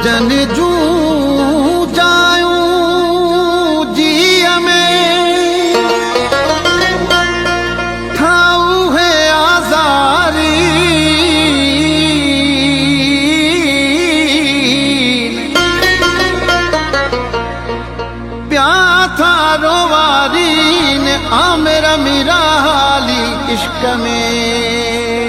जन जू जायूं जिया में ठाऊ है आजारी प्यार था रोवारी ने आ मेरा मेरा हाली इश्क में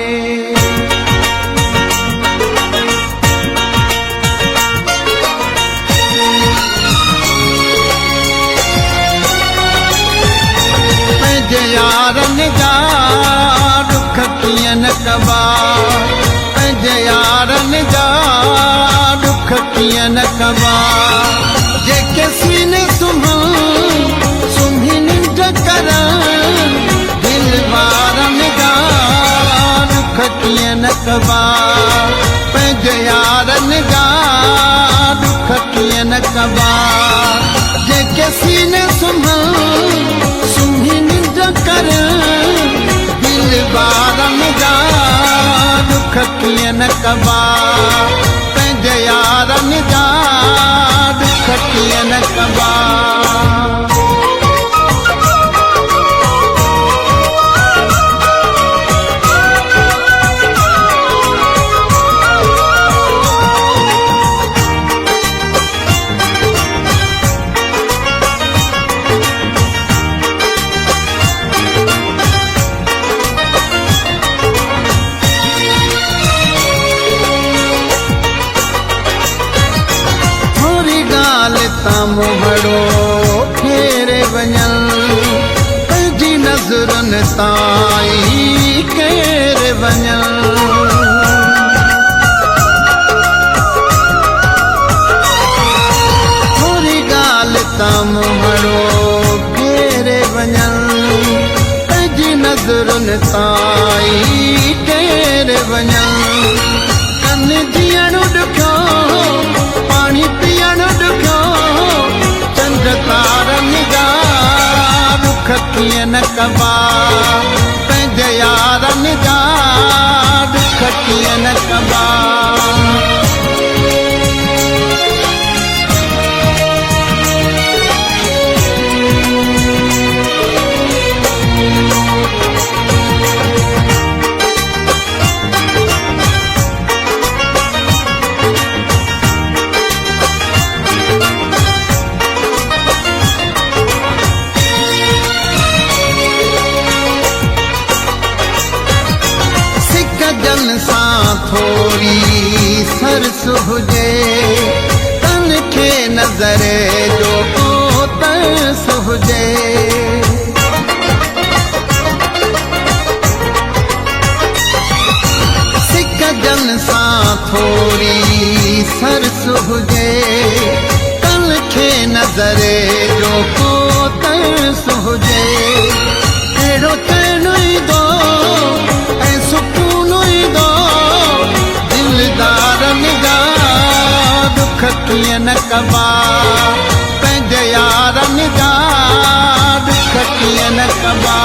यारन जा दुख कियन कबा पंहिंजे यारन जा दुख कियन कबा जेके सीने सुम्ही निंड कर दिल वारन जा दुख कियन कबा पंहिंजे यारन जा दुख कियन कबा जेके सीने सुम्ही कर दिल बारन जा दुख कियन कबा पंहिंजे यारन जा दुख कियन कबा मोहड़ो फेरे वञल पंहिंजी नज़रनि ताईं केरे वञल थोरी ॻाल्हि तां मोहड़ो फेरे वञल पंहिंजी नज़रनि ताईं केरे वञल कन जीअण ॾुखियो पाणी पीअण ॾुखियो तारन जा दुख कियन कबा पंहिंजे यारन जा दुख कियन कबा जन सां थोरी सरस हुजे तन खे नज़रे जो को तरस हुजे सिक जन सां थोरी सरस हुजे तन खे नज़रे जो को तरस हुजे अहिड़ो चैन ईंदो ऐं सुकून दिलदारन जा दुख कियन कबा पंहिंजे यारन जा दुख कियन कबा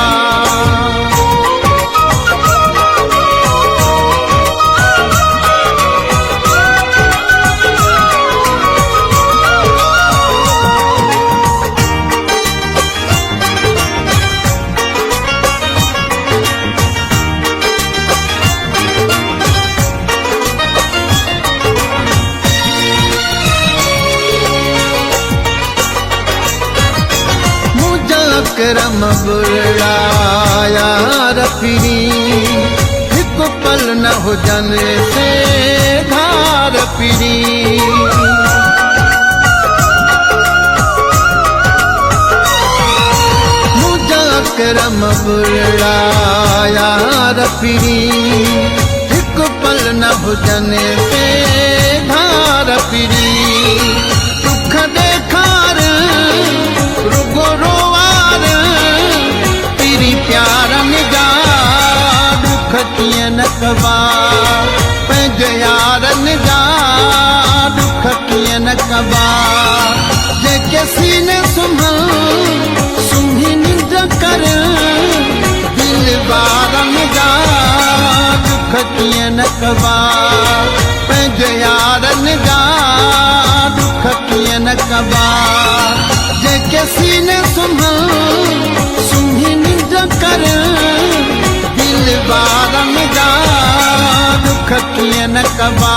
करम बुरड़ा यार फिरी हिक पल न हुजन से धार फिरी मुझा करम बुरड़ा यार फिरी हिक पल न हुजन से धार फिरी दुख देखार रुगो रोवार तेरी प्यारन जा दुख कियन कबा पंहिंजे यारन जा दुख कियन कबा जेके सीने सुम्ही निंड कर दिल बारन जा दुख कियन न कबा पंहिंजे यारनि जा दुख कीअं न कबा जेके सीने सुम्ही निंड कर दिल वारनि जा दुख कीअं न कबा